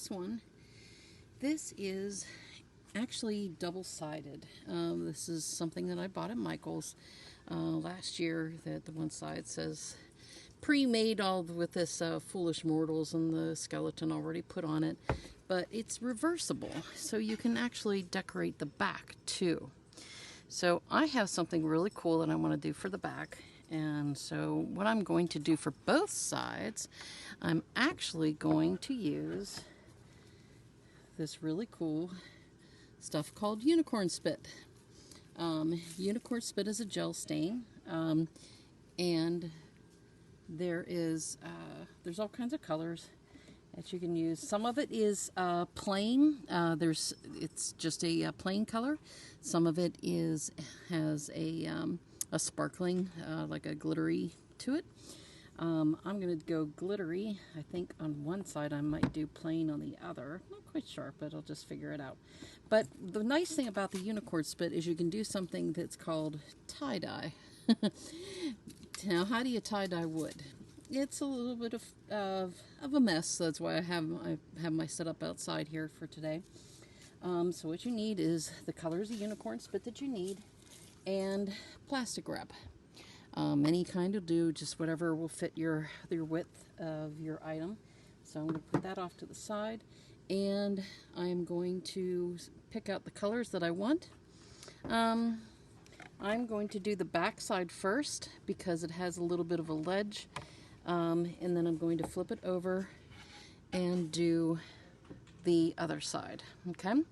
this one, this is actually double-sided. This is something that I bought at Michael's last year, that the one side says pre-made all with this Foolish Mortals and the skeleton already put on it, but it's reversible, so you can actually decorate the back too. So I have something really cool that I want to do for the back, and so what I'm going to do for both sides, I'm actually going to use this really cool stuff called unicorn spit. Unicorn spit is a gel stain, and there's all kinds of colors that you can use. Some of it is plain. It's just a plain color. Some of it has a sparkling, like a glittery to it. I'm going to go glittery. I think on one side I might do plain on the other. Not quite sure, but I'll just figure it out. But the nice thing about the unicorn spit is you can do something that's called tie-dye. Now, how do you tie-dye wood? It's a little bit of a mess. That's why I have my setup outside here for today. So what you need is the colors of unicorn spit that you need, and plastic wrap. Any kind will do, just whatever will fit your width of your item. So I'm going to put that off to the side, and I'm going to pick out the colors that I want. I'm going to do the back side first because it has a little bit of a ledge, and then I'm going to flip it over and do the other side. Okay.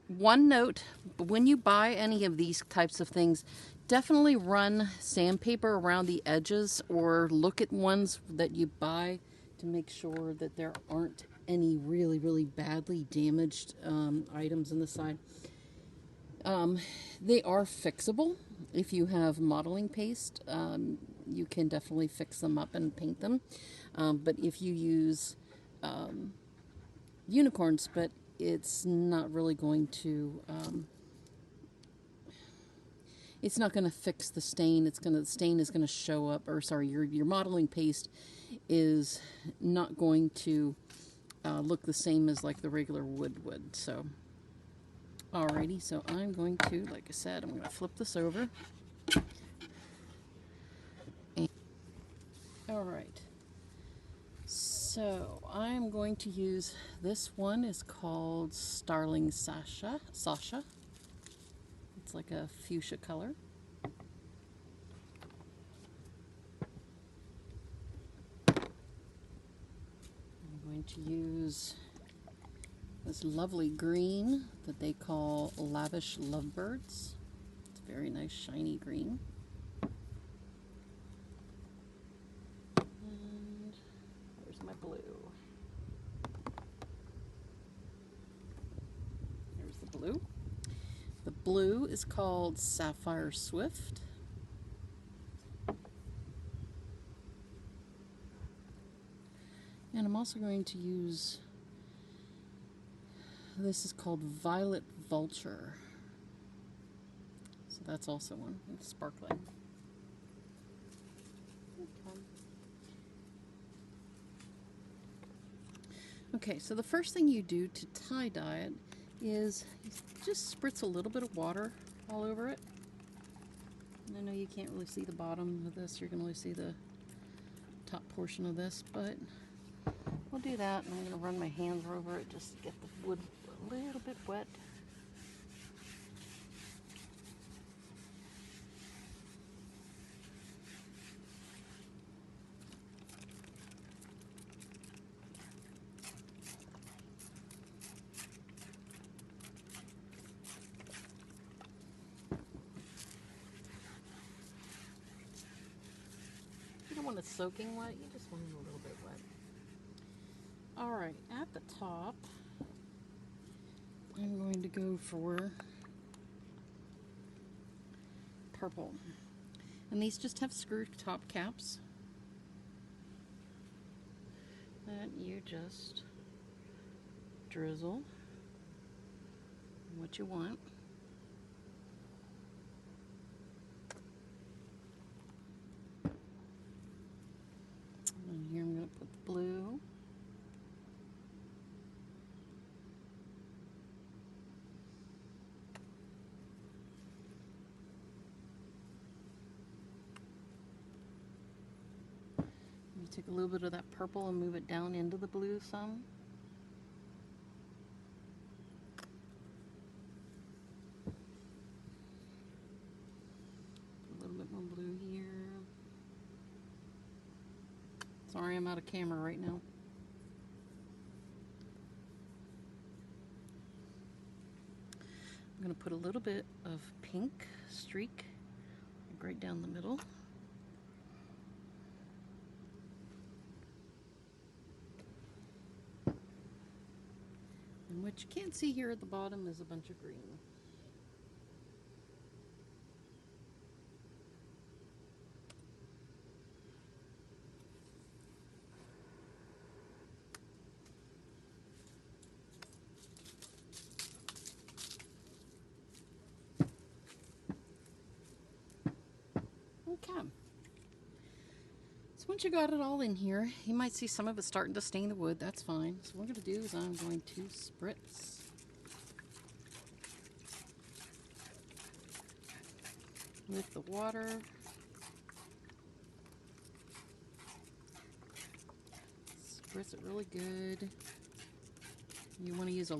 One note: when you buy any of these types of things, definitely run sandpaper around the edges, or look at ones that you buy to make sure that there aren't any really badly damaged items in the side. They are fixable. If you have modeling paste, you can definitely fix them up and paint them. But if you use unicorn spit, it's not really going to it's not going to fix the stain. The stain is going to show up, or sorry, your modeling paste is not going to look the same as like the regular wood would. So, alrighty, so I'm going to, like I said, I'm going to flip this over. Alright, so I'm going to use, this one is called Starling Sasha. It's like a fuchsia color. I'm going to use this lovely green that they call Lavish Lovebirds. It's a very nice shiny green. And where's my blue? There's the blue. The blue is called Sapphire Swift. And I'm also going to use, this is called Violet Vulture. So that's also one. It's sparkling. Okay, so the first thing you do to tie-dye it is you just spritz a little bit of water all over it. And I know you can't really see the bottom of this. You're going to only see the top portion of this, but we'll do that. And I'm going to run my hands over it just to get the wood a little bit wet. You don't want it soaking wet, you just want it a little bit wet. Alright, at the top, I'm going to go for purple. And these just have screw top caps that you just drizzle what you want. And here I'm going to put the blue. Take a little bit of that purple and move it down into the blue some. A little bit more blue here. Sorry, I'm out of camera right now. I'm going to put a little bit of pink streak right down the middle. And what you can't see here at the bottom is a bunch of green. Okay. So once you got it all in here, you might see some of it starting to stain the wood. That's fine. So what I'm going to do is I'm going to spritz with the water. Spritz it really good. You want to use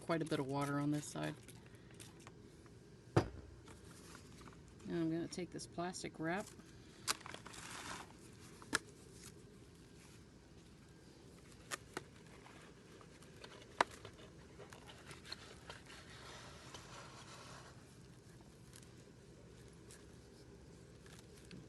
quite a bit of water on this side. Now I'm going to take this plastic wrap.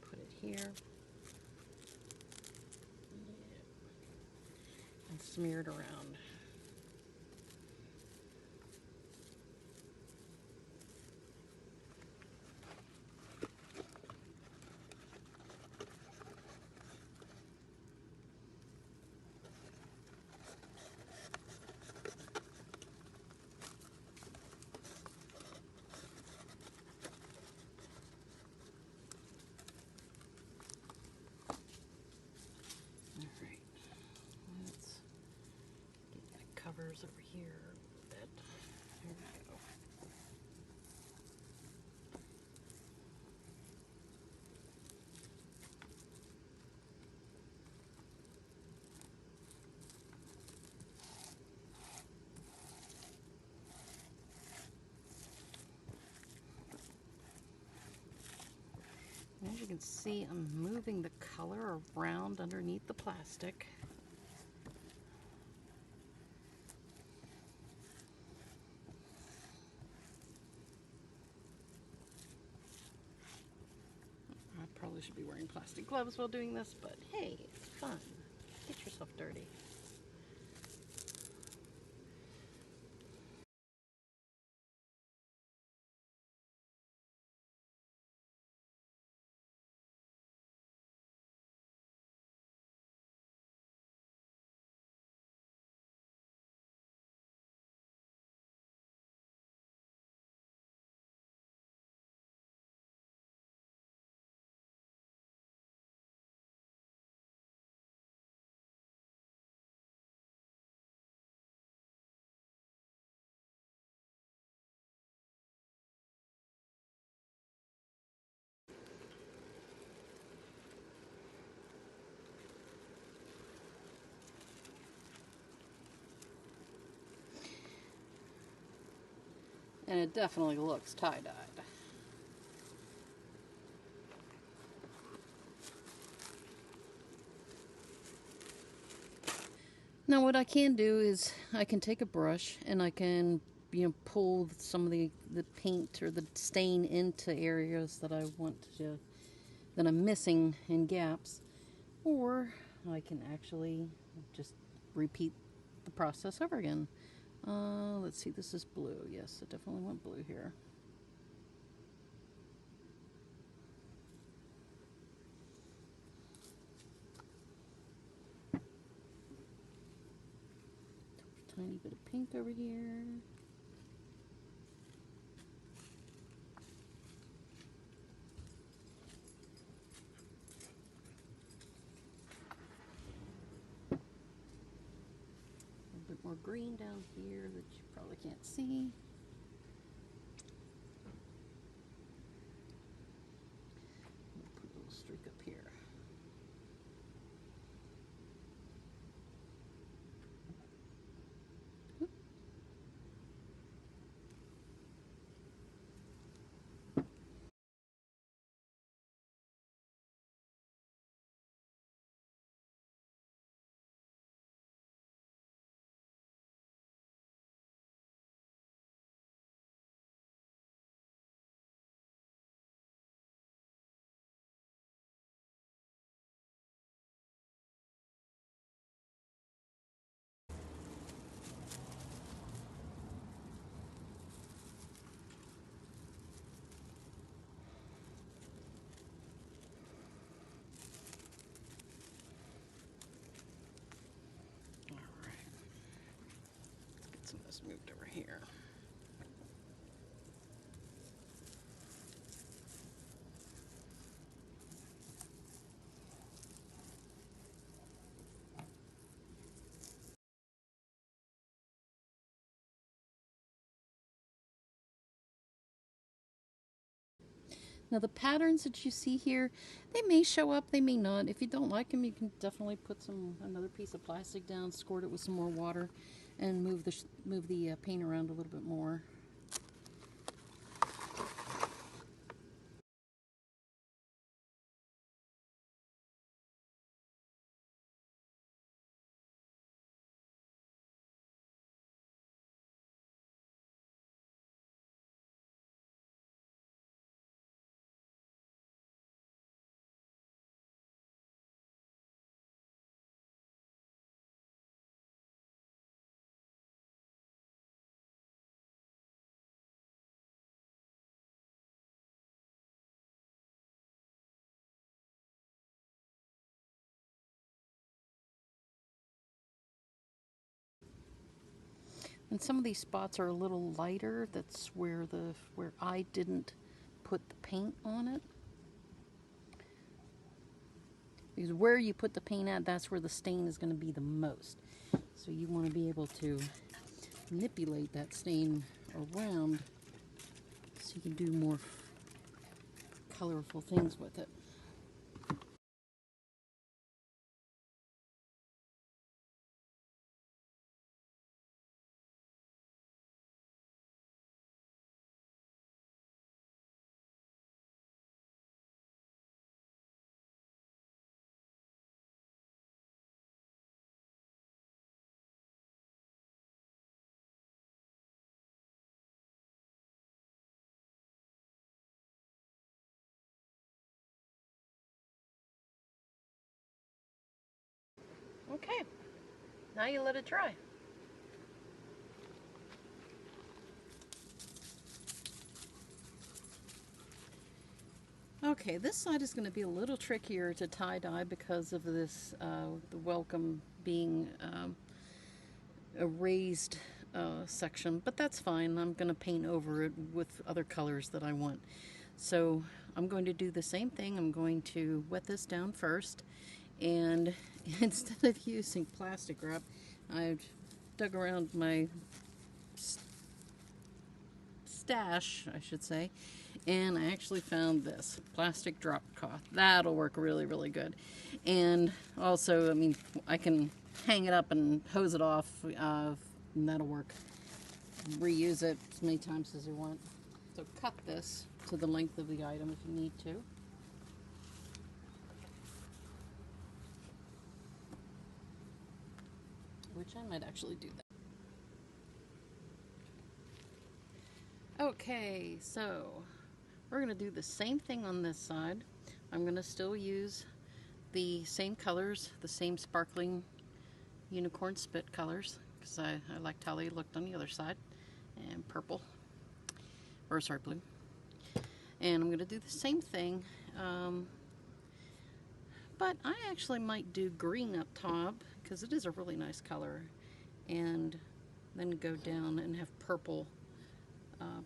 Put it here. And smear it around. Covers over here a bit. Here we go. As you can see, I'm moving the color around underneath the plastic. Probably should be wearing plastic gloves while doing this, but hey, it's fun. Get yourself dirty. And it definitely looks tie-dyed. Now what I can do is I can take a brush and I can, pull some of the paint or the stain into areas that I want to, that I'm missing in gaps. Or I can actually just repeat the process over again. Let's see, this is blue. Yes, I definitely want blue here. Tiny bit of pink over here. A bit more green down here that you probably can't see. Put a little streak up here. this moved over here. Now the patterns that you see here, they may show up, they may not. If you don't like them, you can definitely put another piece of plastic down, squirt it with some more water, and move the paint around a little bit more. And some of these spots are a little lighter. That's where I didn't put the paint on it. Because where you put the paint at, that's where the stain is going to be the most. So you want to be able to manipulate that stain around so you can do more colorful things with it. Okay, now you let it dry. Okay, this side is going to be a little trickier to tie-dye because of this, the welcome being a raised section, but that's fine. I'm going to paint over it with other colors that I want. So I'm going to do the same thing. I'm going to wet this down first, and instead of using plastic wrap, I've dug around my stash, I should say, and I actually found this plastic drop cloth. That'll work really, really good. And also, I mean, I can hang it up and hose it off, and that'll work. Reuse it as many times as you want. So cut this to the length of the item if you need to. Which I might actually do that. Okay, so we're going to do the same thing on this side. I'm going to still use the same colors, the same sparkling unicorn spit colors, because I liked how they looked on the other side. And purple, or sorry, blue. And I'm going to do the same thing, but I actually might do green up top, because it is a really nice color, and then go down and have purple,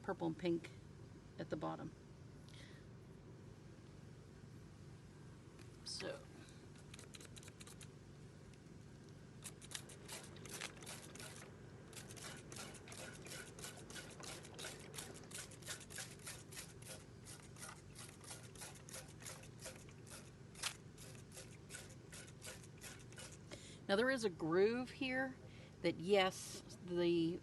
purple and pink at the bottom. So now there is a groove here that, yes, the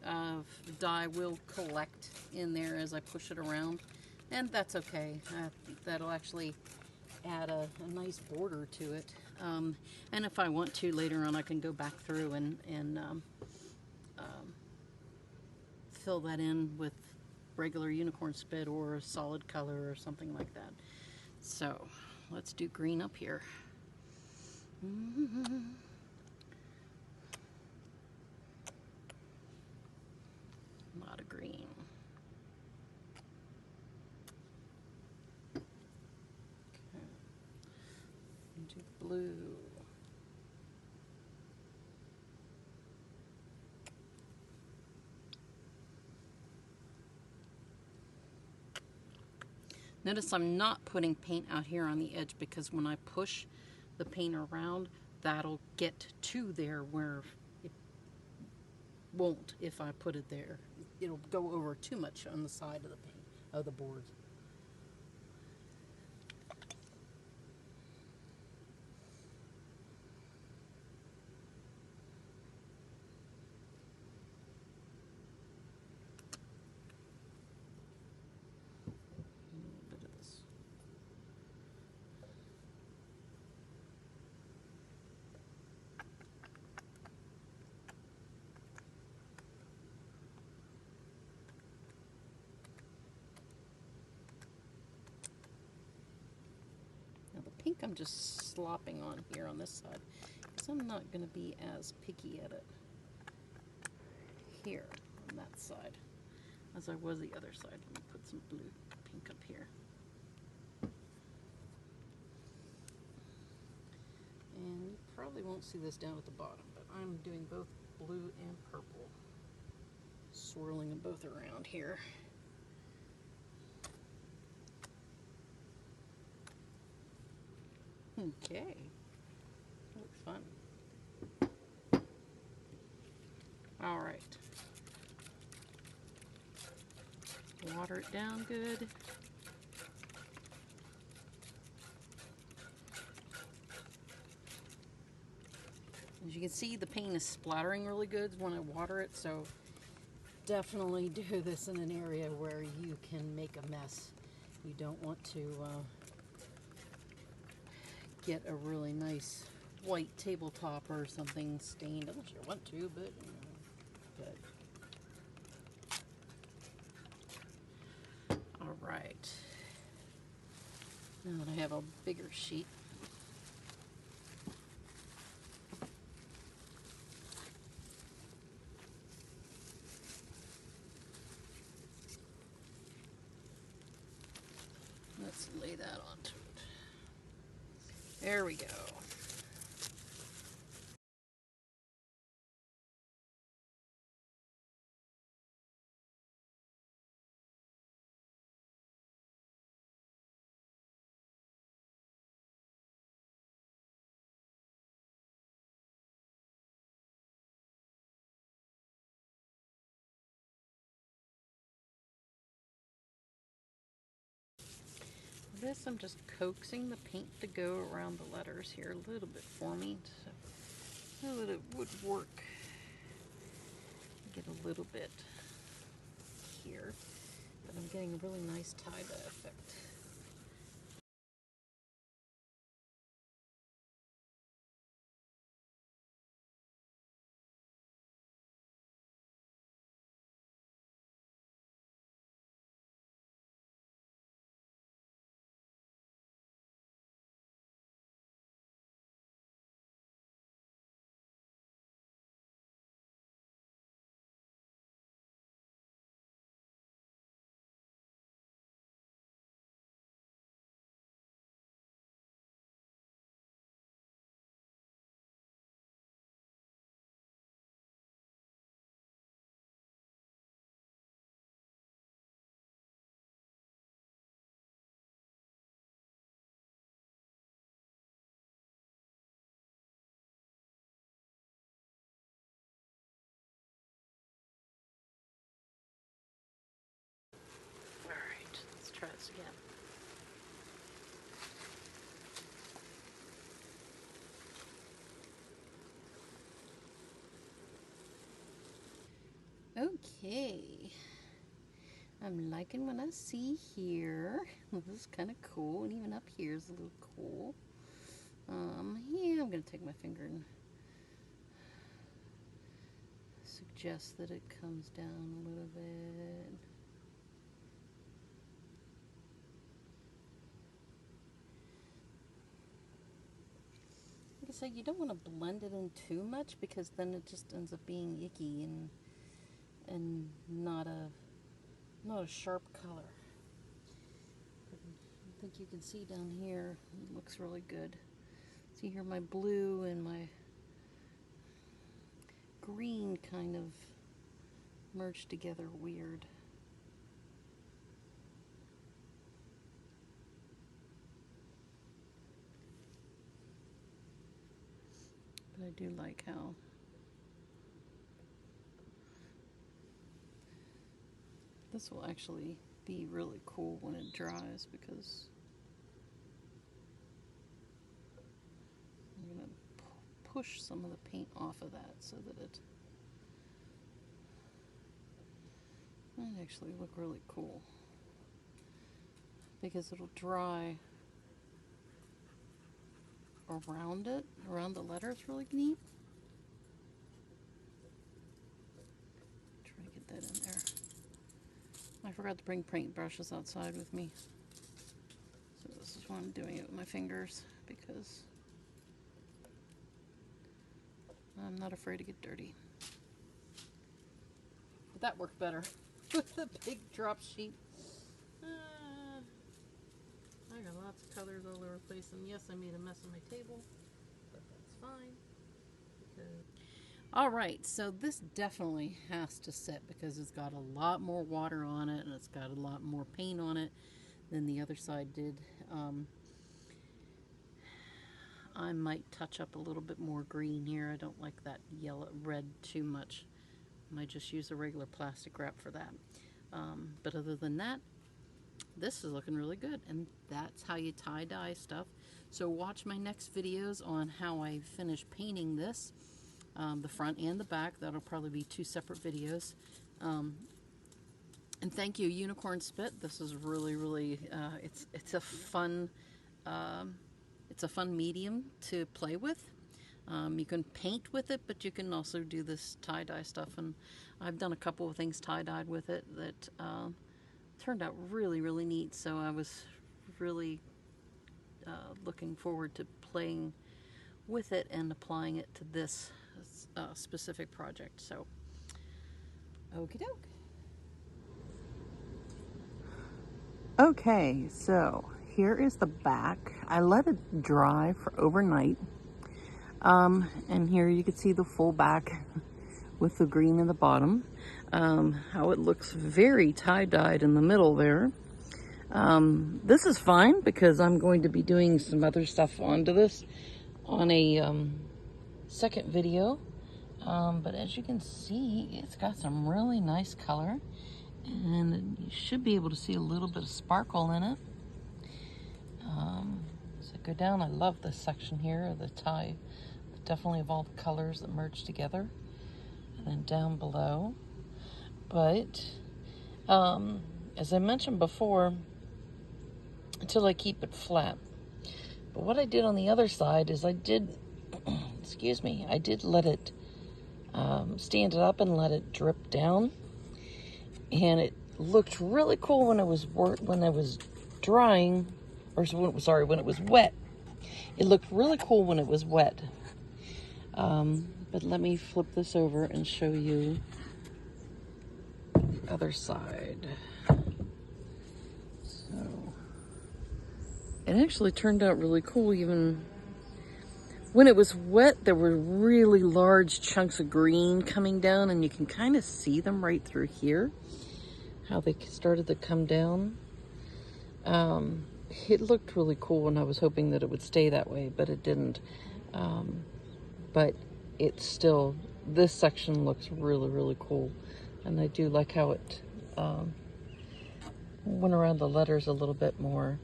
dye will collect in there as I push it around, and that's okay. That'll actually add a nice border to it. And if I want to later on, I can go back through and fill that in with regular unicorn spit or a solid color or something like that. So let's do green up here. A lot of green. Okay. Do blue. Notice I'm not putting paint out here on the edge, because when I push the paint around, that'll get to there where it won't if I put it there. It'll go over too much on the side of the paint, of the board. Pink I'm just slopping on here on this side, because I'm not going to be as picky at it here on that side as I was the other side. Let me put some blue pink up here. And you probably won't see this down at the bottom, but I'm doing both blue and purple, swirling them both around here. Okay, that looks fun. All right, water it down good. As you can see, the paint is splattering really good when I water it, so definitely do this in an area where you can make a mess. You don't want to get a really nice white tabletop or something stained, unless you want to, but you know, good. All right. Now that I have a bigger sheet, let's lay that onto it. There we go. This, I'm just coaxing the paint to go around the letters here a little bit for me, so that it would work. Get a little bit here, but I'm getting a really nice tie-dye effect. Alright, let's try this again. Okay, I'm liking what I see here. This is kind of cool, and even up here is a little cool. Yeah, I'm going to take my finger and suggest that it comes down a little bit. Like I said, you don't want to blend it in too much, because then it just ends up being icky and not a sharp color. I think you can see down here, it looks really good. See here, my blue and my green kind of merged together weird. I do like how this will actually be really cool when it dries, because I'm going to push some of the paint off of that so that it might actually look really cool, because it'll dry around it, around the letter. It's really neat. Try to get that in there. I forgot to bring paint brushes outside with me, so this is why I'm doing it with my fingers, because I'm not afraid to get dirty. But that worked better with the big drop sheet. I got lots of colors all over the place, and yes, I made a mess on my table, but that's fine. Alright, so this definitely has to sit, because it's got a lot more water on it, and it's got a lot more paint on it than the other side did. I might touch up a little bit more green here. I don't like that yellow red too much. I might just use a regular plastic wrap for that. But other than that, this is looking really good, and that's how you tie-dye stuff. So watch my next videos on how I finish painting this, the front and the back. That'll probably be 2 separate videos. And thank you, Unicorn Spit. This is really it's a fun medium to play with. You can paint with it, but you can also do this tie-dye stuff, and I've done a couple of things tie-dyed with it that turned out really neat. So I was really looking forward to playing with it and applying it to this specific project. So okie doke. Okay, so here is the back. I let it dry for overnight, and here you can see the full back with the green in the bottom. How it looks very tie-dyed in the middle there. This is fine, because I'm going to be doing some other stuff onto this on a second video. But as you can see, it's got some really nice color, and you should be able to see a little bit of sparkle in it. As I go down, I love this section here, the tie, definitely of all the colors that merge together. And then down below. But as I mentioned before, until I keep it flat. But what I did on the other side is I did, excuse me, I did let it stand it up and let it drip down, and it looked really cool when it was drying, or sorry, when it was wet. It looked really cool when it was wet. But let me flip this over and show you the other side. So it actually turned out really cool. Even when it was wet, there were really large chunks of green coming down, and you can kind of see them right through here, how they started to come down. It looked really cool, and I was hoping that it would stay that way, but it didn't. But it's still, this section looks really cool, and I do like how it went around the letters a little bit more.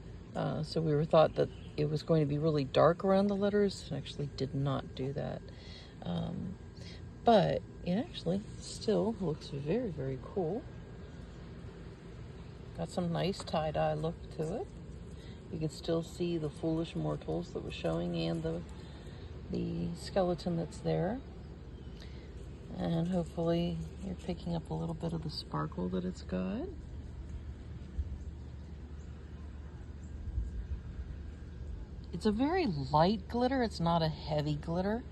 So we were thought that it was going to be really dark around the letters. It actually did not do that. But it actually still looks very cool. Got some nice tie-dye look to it. You can still see the foolish mortals that was showing, and the skeleton that's there. And hopefully you're picking up a little bit of the sparkle that it's got. It's a very light glitter. It's not a heavy glitter.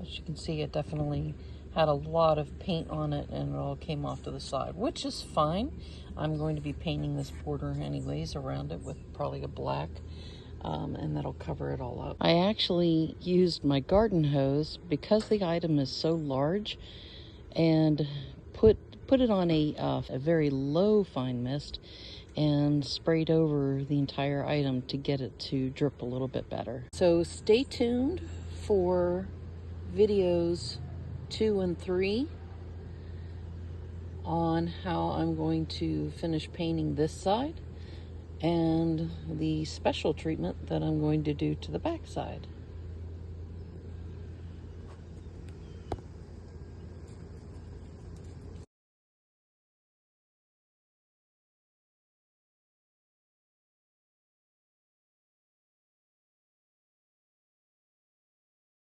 As you can see, it definitely had a lot of paint on it, and it all came off to the side, which is fine. I'm going to be painting this border anyways around it with probably a black, and that'll cover it all up. I actually used my garden hose, because the item is so large, and put put it on a very low fine mist and sprayed over the entire item to get it to drip a little bit better. So stay tuned for videos 2 and 3 on how I'm going to finish painting this side and the special treatment that I'm going to do to the back side.